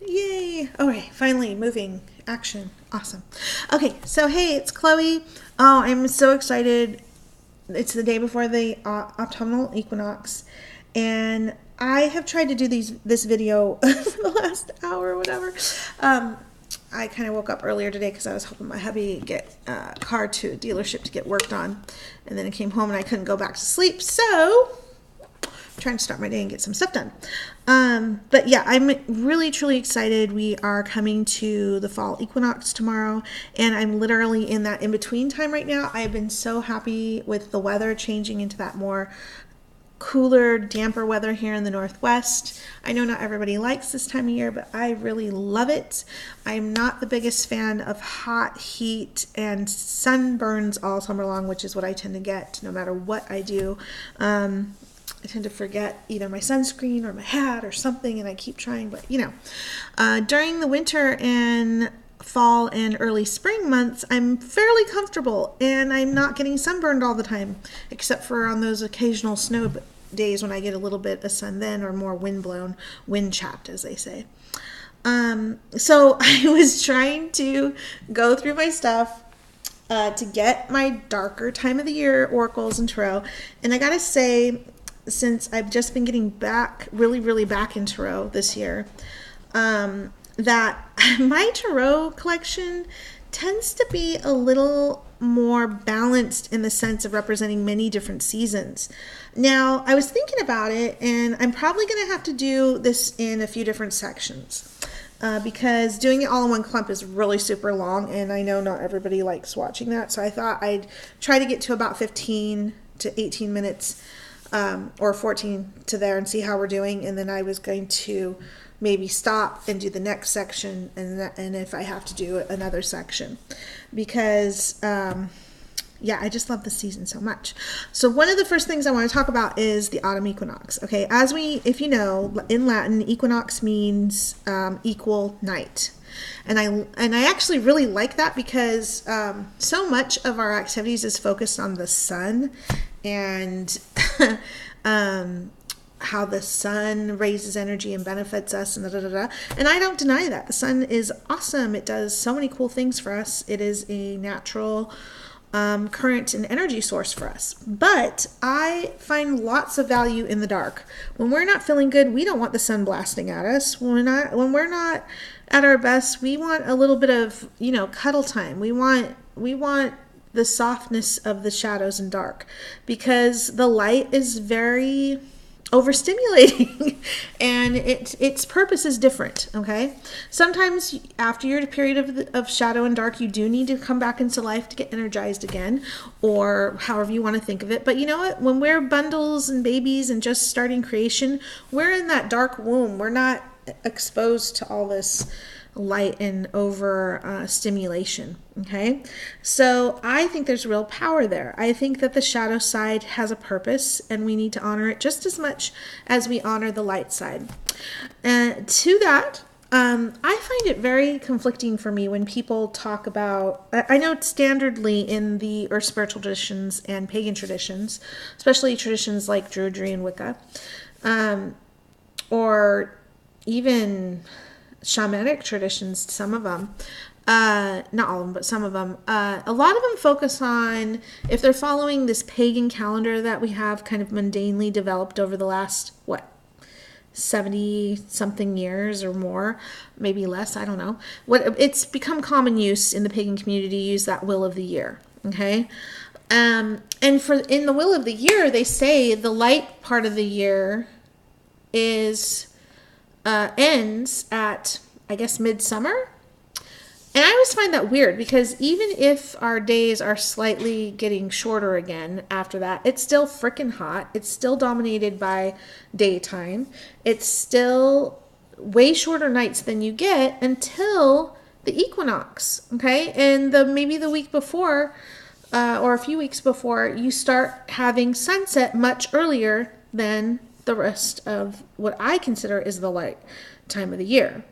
Yay. All right, finally moving action. Awesome. Okay, so hey, it's Chloe. Oh, I'm so excited. It's the day before the autumnal equinox, and I have tried to do this video for the last hour or whatever. I kind of woke up earlier today because I was hoping my hubby get a car to a dealership to get worked on, and then I came home and I couldn't go back to sleep, so trying to start my day and get some stuff done. But yeah, I'm really truly excited. We are coming to the fall equinox tomorrow, and I'm literally in that in-between time right now. I've been so happy with the weather changing into that more cooler, damper weather here in the Northwest. I know not everybody likes this time of year, but I really love it. I'm not the biggest fan of hot heat and sunburns all summer long, which is what I tend to get no matter what I do. I tend to forget either my sunscreen or my hat or something, and I keep trying, but during the winter and fall and early spring months, I'm fairly comfortable and I'm not getting sunburned all the time, except for on those occasional snow days when I get a little bit of sun then, or more wind-blown, wind-chapped, as they say. So I was trying to go through my stuff to get my darker time of the year oracles and tarot, and I gotta say, since I've just been getting back, really back in tarot this year, that my tarot collection tends to be a little more balanced in the sense of representing many different seasons. Now, I was thinking about it, and I'm probably going to have to do this in a few different sections. Because doing it all in one clump is really super long, and I know not everybody likes watching that, so I thought I'd try to get to about 15 to 18 minutes or 14 to there and see how we're doing, and then I was going to maybe stop and do the next section, and if I have to do another section, because I just love the season so much. So one of the first things I want to talk about is the autumn equinox. Okay, if you know, in Latin, equinox means equal night. And I actually really like that because so much of our activities is focused on the sun and how the sun raises energy and benefits us and And I don't deny that. The sun is awesome. It does so many cool things for us. It is a natural current and energy source for us. But I find lots of value in the dark. When we're not feeling good, we don't want the sun blasting at us. When we're not at our best, we want a little bit of, cuddle time. We want the softness of the shadows and dark, because the light is very overstimulating and its purpose is different. Okay, sometimes after your period of shadow and dark, you do need to come back into life to get energized again, or however you want to think of it. But you know what, when we're bundles and babies and just starting creation, we're in that dark womb. We're not exposed to all this light and over stimulation. Okay, so I think there's real power there. I think that the shadow side has a purpose, and we need to honor it just as much as we honor the light side. To that, I find it very conflicting for me when people talk about, I know standardly in the earth spiritual traditions and pagan traditions, especially traditions like Druidry and Wicca, or even shamanic traditions, some of them, not all of them, but some of them, a lot of them focus on, if they're following this pagan calendar that we have kind of mundanely developed over the last, 70 something years or more, maybe less, I don't know. It's become common use in the pagan community to use that wheel of the year. Okay. And in the wheel of the year, they say the light part of the year ends at, I guess, midsummer. And I always find that weird, because even if our days are slightly getting shorter again after that, it's still freaking hot. It's still dominated by daytime. It's still way shorter nights than you get until the equinox. Okay, and maybe the week before, or a few weeks before, you start having sunset much earlier than the rest of what I consider is the light time of the year.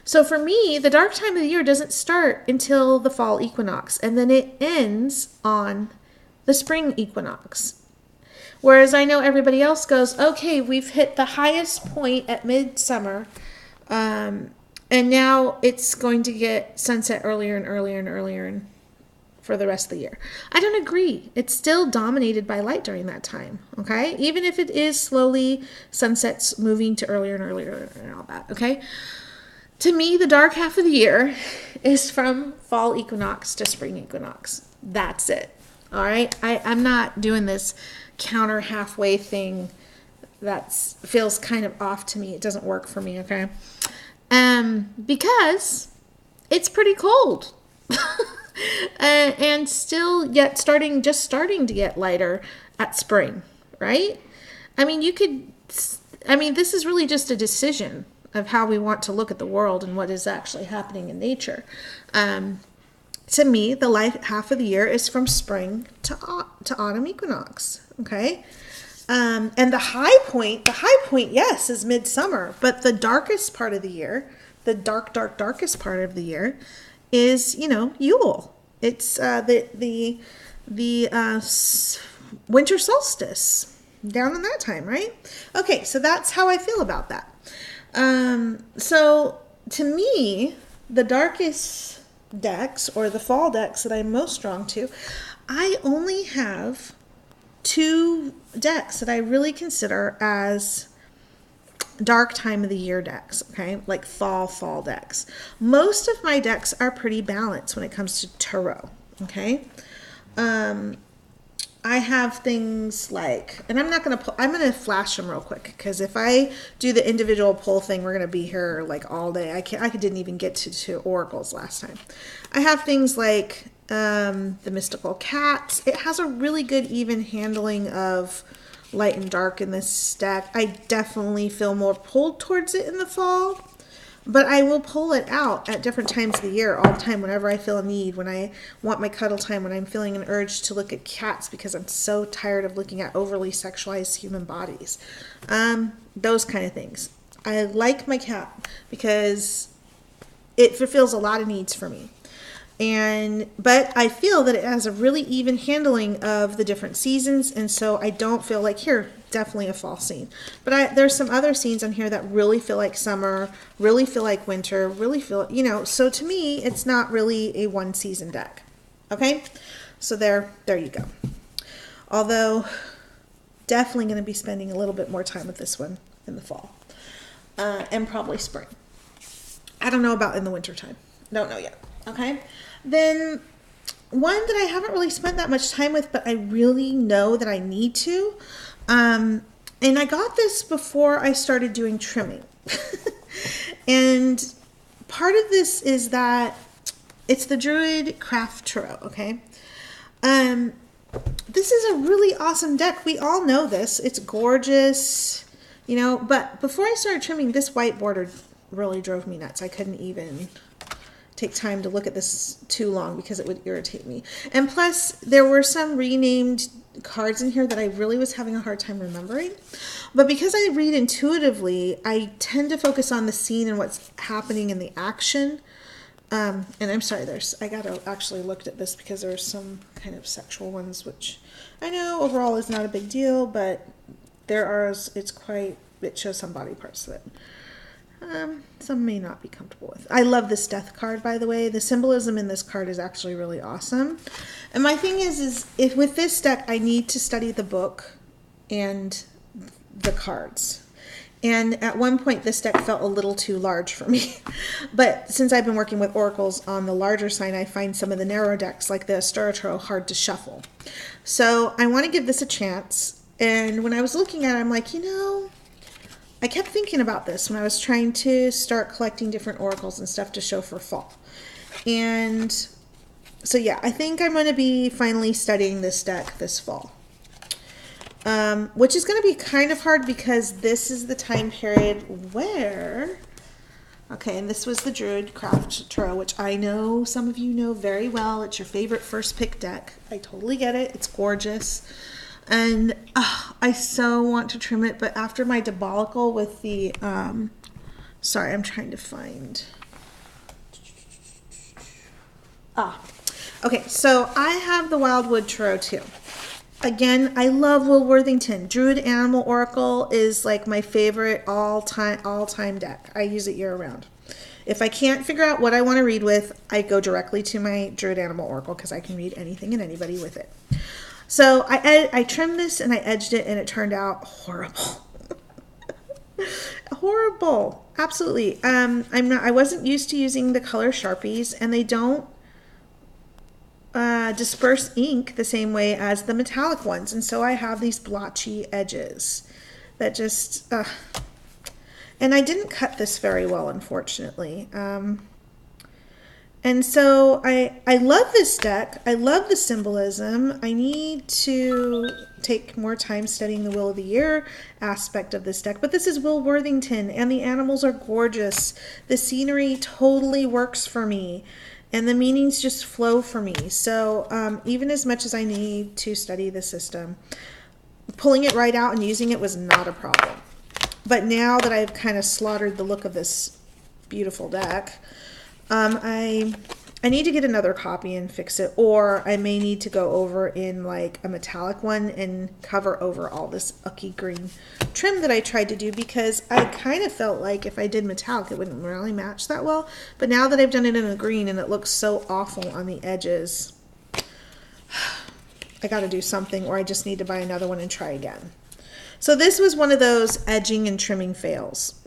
So for me, the dark time of the year doesn't start until the fall equinox, and then it ends on the spring equinox. Whereas I know everybody else goes, okay, we've hit the highest point at midsummer, And now it's going to get sunset earlier and earlier and earlier for the rest of the year. I don't agree. It's still dominated by light during that time, okay? Even if it is slowly sunsets moving to earlier and earlier and all that, okay? To me, the dark half of the year is from fall equinox to spring equinox. That's it, all right? I'm not doing this counter halfway thing that feels kind of off to me. It doesn't work for me, okay? Because it's pretty cold. And still yet just starting to get lighter at spring, right? I mean, this is really just a decision of how we want to look at the world and what is actually happening in nature. To me, the light half of the year is from spring to autumn equinox, okay? And the high point, yes, is midsummer, but the darkest part of the year, the darkest part of the year is, Yule. It's the winter solstice down in that time, right? Okay, so that's how I feel about that. So to me, the darkest decks or the fall decks that I'm most drawn to, I only have 2 decks that I really consider as dark time of the year decks, okay? Like fall decks. Most of my decks are pretty balanced when it comes to tarot, okay? I have things like, and I'm going to flash them real quick, because if I do the individual pull thing, we're going to be here like all day. I didn't even get to oracles last time. I have things like the mystical cats. It has a really good even handling of light and dark in this deck. I definitely feel more pulled towards it in the fall, but I will pull it out at different times of the year all the time whenever I feel a need, when I want my cuddle time, when I'm feeling an urge to look at cats because I'm so tired of looking at overly sexualized human bodies. Those kind of things. I like my cat because it fulfills a lot of needs for me. But I feel that it has a really even handling of the different seasons, and so I don't feel like, here, definitely a fall scene. But there's some other scenes on here that really feel like summer, really feel like winter, really feel, so to me, it's not really a one season deck. Okay? So there you go. Although, definitely going to be spending a little bit more time with this one in the fall. And probably spring. I don't know about in the winter time. Don't know yet. Okay? Then one that I haven't really spent that much time with, but I really know that I need to. And I got this before I started doing trimming. And part of this is that it's the Druid Craft Tarot, okay? This is a really awesome deck. We all know this. It's gorgeous, but before I started trimming, this white border really drove me nuts. I couldn't even take time to look at this too long because it would irritate me. And plus, there were some renamed cards in here that I really was having a hard time remembering. But because I read intuitively, I tend to focus on the scene and what's happening in the action. And I'm sorry, I gotta actually look at this because there's some kind of sexual ones, which I know overall is not a big deal, but it shows some body parts that some may not be comfortable with. I love this death card, by the way. The symbolism in this card is actually really awesome. And my thing is if with this deck, I need to study the book and the cards. And at one point, this deck felt a little too large for me. But since I've been working with oracles on the larger side, I find some of the narrow decks, like the Astara Tarot, hard to shuffle. So I want to give this a chance. And when I was looking at it, I'm like, I kept thinking about this when I was trying to start collecting different oracles and stuff to show for fall. And so, yeah, I think I'm going to be finally studying this deck this fall. Which is going to be kind of hard because this is the time period where... Okay, and this was the Druid Craft Tarot, which I know some of you know very well. It's your favorite first pick deck. I totally get it. It's gorgeous. And I so want to trim it, but after my debacle with the, sorry, I'm trying to find, okay, so I have the Wildwood Tarot too. Again, I love Will Worthington. Druid Animal Oracle is like my favorite all-time deck. I use it year-round. If I can't figure out what I want to read with, I go directly to my Druid Animal Oracle because I can read anything and anybody with it. So I trimmed this and I edged it and it turned out horrible. Horrible. Absolutely. I wasn't used to using the color Sharpies, and they don't disperse ink the same way as the metallic ones. And so I have these blotchy edges that just, and I didn't cut this very well, unfortunately. And so I love this deck. I love the symbolism. I need to take more time studying the Will of the Year aspect of this deck. But this is Will Worthington, and the animals are gorgeous. The scenery totally works for me, and the meanings just flow for me. So even as much as I need to study the system, pulling it right out and using it was not a problem. But now that I've kind of slaughtered the look of this beautiful deck, I need to get another copy and fix it, or I may need to go over in like a metallic one and cover over all this ucky green trim that I tried to do, because I kind of felt like if I did metallic it wouldn't really match that well. But now that I've done it in a green and it looks so awful on the edges, I got to do something, or I just need to buy another one and try again. So this was one of those edging and trimming fails.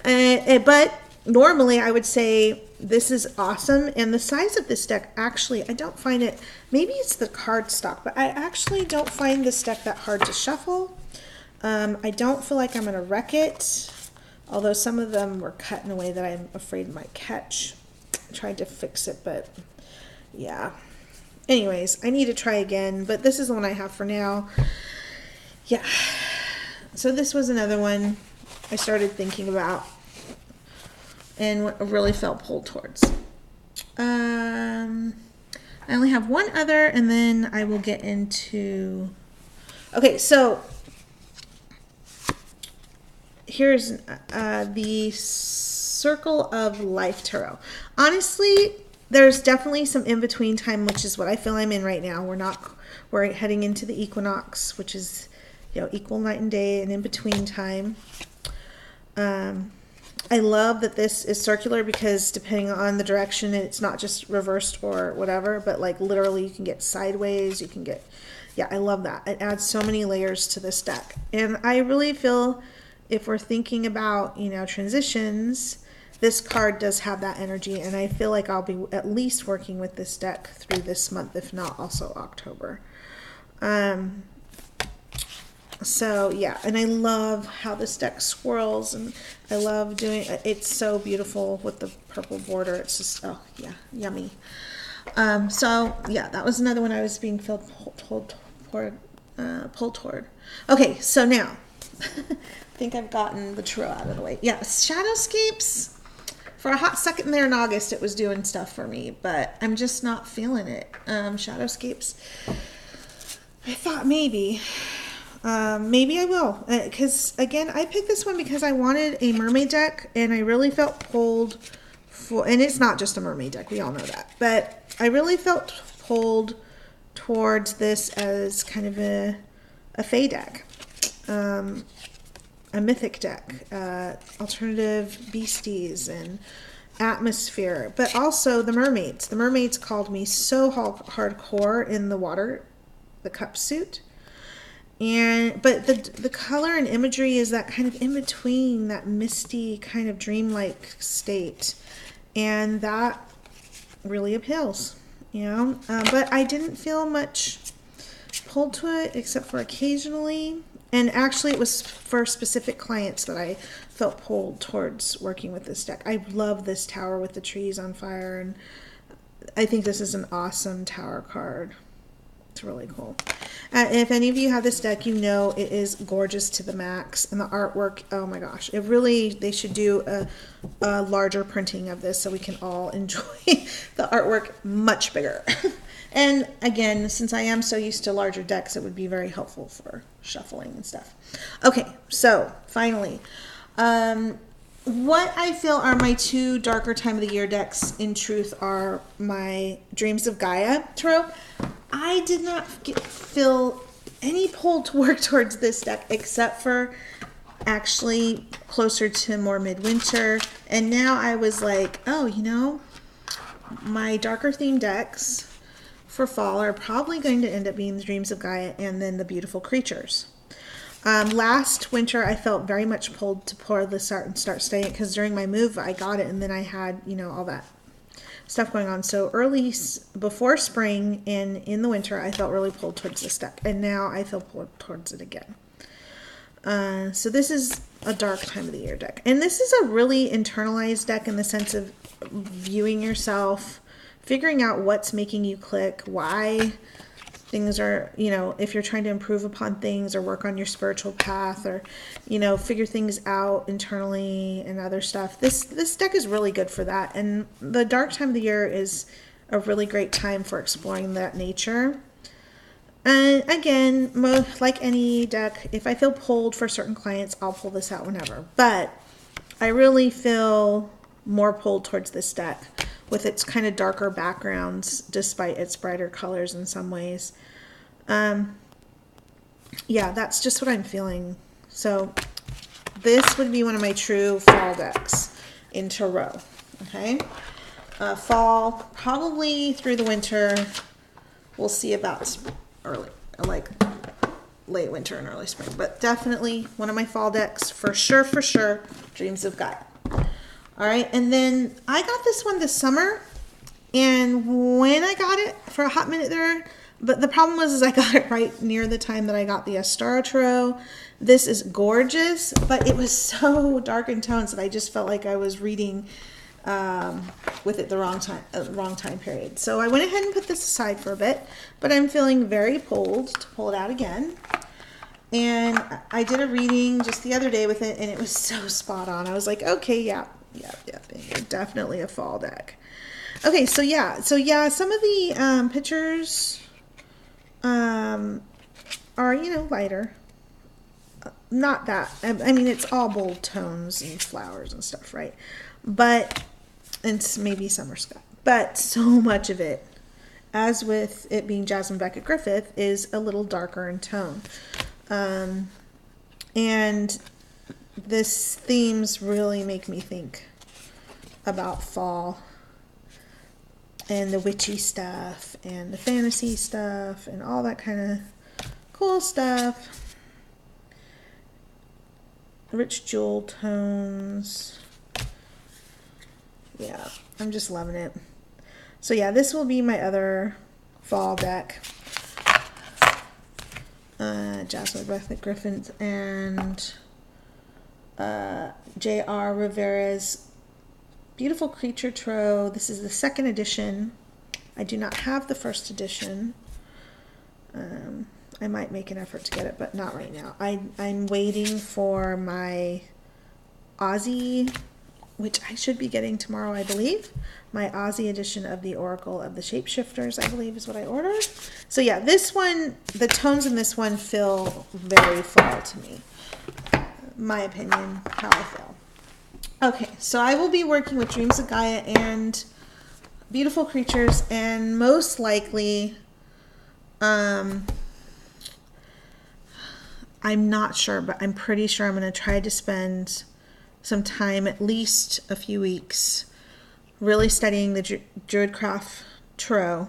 But normally I would say this is awesome, and the size of this deck, actually, I don't find it, maybe it's the card stock, but I actually don't find this deck that hard to shuffle. I don't feel like I'm going to wreck it, although some of them were cut in a way that I'm afraid might catch. I tried to fix it, but yeah. Anyways, I need to try again, but this is the one I have for now. Yeah. So this was another one I started thinking about and really felt pulled towards. I only have one other, and then I will get into... Okay, so here's the Circle of Life Tarot. Honestly, there's definitely some in-between time, which is what I feel I'm in right now. We're heading into the equinox, which is, equal night and day, and in-between time. I love that this is circular, because depending on the direction, it's not just reversed or whatever, but like literally you can get sideways, you can get, yeah, I love that. It adds so many layers to this deck. And I really feel if we're thinking about, transitions, this card does have that energy, and I feel like I'll be at least working with this deck through this month, if not also October. So yeah, and I love how this deck swirls, and I love doing it. It's so beautiful with the purple border. It's just, oh yeah, yummy. So yeah, that was another one I was being pulled toward. Okay, so now I think I've gotten the tarot out of the way. Yeah, Shadowscapes. For a hot second there in August, it was doing stuff for me, but I'm just not feeling it. Shadowscapes. I thought maybe I will, because again, I picked this one because I wanted a mermaid deck, and I really felt pulled for, and it's not just a mermaid deck, we all know that, but I really felt pulled towards this as kind of a fae deck, a mythic deck, alternative beasties and atmosphere, but also the mermaids. The mermaids called me so hardcore in the water, the cup suit. But the color and imagery is that kind of in between, that misty kind of dreamlike state, and that really appeals, but I didn't feel much pulled to it except for occasionally, and actually it was for specific clients that I felt pulled towards working with this deck. I love this tower with the trees on fire, and I think this is an awesome tower card. It's really cool. If any of you have this deck, it is gorgeous to the max, and the artwork, oh my gosh, they should do a larger printing of this so we can all enjoy the artwork much bigger. And again, since I am so used to larger decks, it would be very helpful for shuffling and stuff. Okay, so finally, what I feel are my two darker time of the year decks, in truth, are my Dreams of Gaia tarot. I did not feel any pull to work towards this deck, except for actually closer to more midwinter. And now I was like, oh, you know, my darker theme decks for fall are probably going to end up being the Dreams of Gaia and then the Beautiful Creatures. Last winter, I felt very much pulled to pour this out and start studying it because during my move, I got it and then I had, you know, all that stuff going on. So early, before spring and in the winter, I felt really pulled towards this deck. And now I feel pulled towards it again. So this is a dark time of the year deck. And this is a really internalized deck in the sense of viewing yourself, figuring out what's making you click, why things are, you know, if you're trying to improve upon things or work on your spiritual path or, you know, figure things out internally and other stuff. This deck is really good for that. And the dark time of the year is a really great time for exploring that nature. And again, like any deck, if I feel pulled for certain clients, I'll pull this out whenever. But I really feel more pulled towards this deck with its kind of darker backgrounds, despite its brighter colors in some ways. Yeah, that's just what I'm feeling. So this would be one of my true fall decks in Tarot. Okay, fall probably through the winter. We'll see about early, like late winter and early spring, but definitely one of my fall decks for sure. Dreams of Gaia. All right, and then I got this one this summer, and when I got it for a hot minute there, but the problem was I got it right near the time that I got the Astara Tarot. This is gorgeous, but it was so dark in tones that I just felt like I was reading with it the wrong time period. So I went ahead and put this aside for a bit, but I'm feeling very pulled to pull it out again. And I did a reading just the other day with it, and it was so spot on. I was like, okay, yeah, definitely a fall deck. Okay, so yeah, some of the pictures are, you know, lighter. Not that, I mean, it's all bold tones and flowers and stuff, right? But, and maybe summer sky. But so much of it, as with it being Jasmine Beckett Griffith, is a little darker in tone. And this themes really make me think about fall and the witchy stuff and the fantasy stuff and all that kind of cool stuff. Rich jewel tones. Yeah, I'm just loving it. So yeah, this will be my other fall deck. Jasmine Beckett Griffith and J.R. Rivera's Beautiful Creature Tarot. This is the second edition. I do not have the first edition. I might make an effort to get it, but not right now. I'm waiting for my Aussie, which I should be getting tomorrow, I believe. My Aussie edition of the Oracle of the Shapeshifters, I believe, is what I ordered. So yeah, this one, the tones in this one feel very fall to me. My opinion, how I feel. Okay, so I will be working with Dreams of Gaia and Beautiful Creatures, and most likely, I'm not sure, but I'm pretty sure I'm going to try to spend some time, at least a few weeks, really studying the Druidcraft Tarot,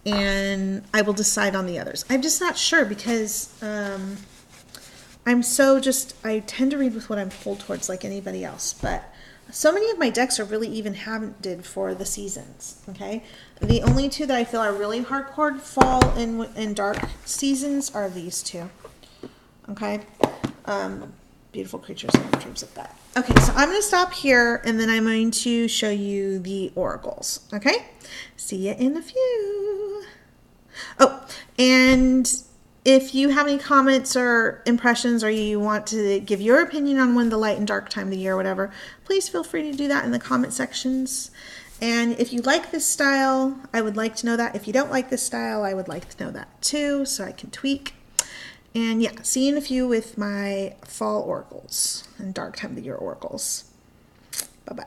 and I will decide on the others. I'm just not sure because I tend to read with what I'm pulled towards like anybody else, but so many of my decks are really even-handed for the seasons, okay? The only two that I feel are really hardcore fall and dark seasons are these two, okay? Beautiful Creatures and Dreams of Gaia. Okay, so I'm going to stop here, and then I'm going to show you the oracles, okay? See you in a few. Oh, and if you have any comments or impressions, or you want to give your opinion on when the light and dark time of the year or whatever, please feel free to do that in the comment sections. And if you like this style, I would like to know that. If you don't like this style, I would like to know that too, so I can tweak. And yeah, see you in a few with my fall oracles and dark time of the year oracles. Bye-bye.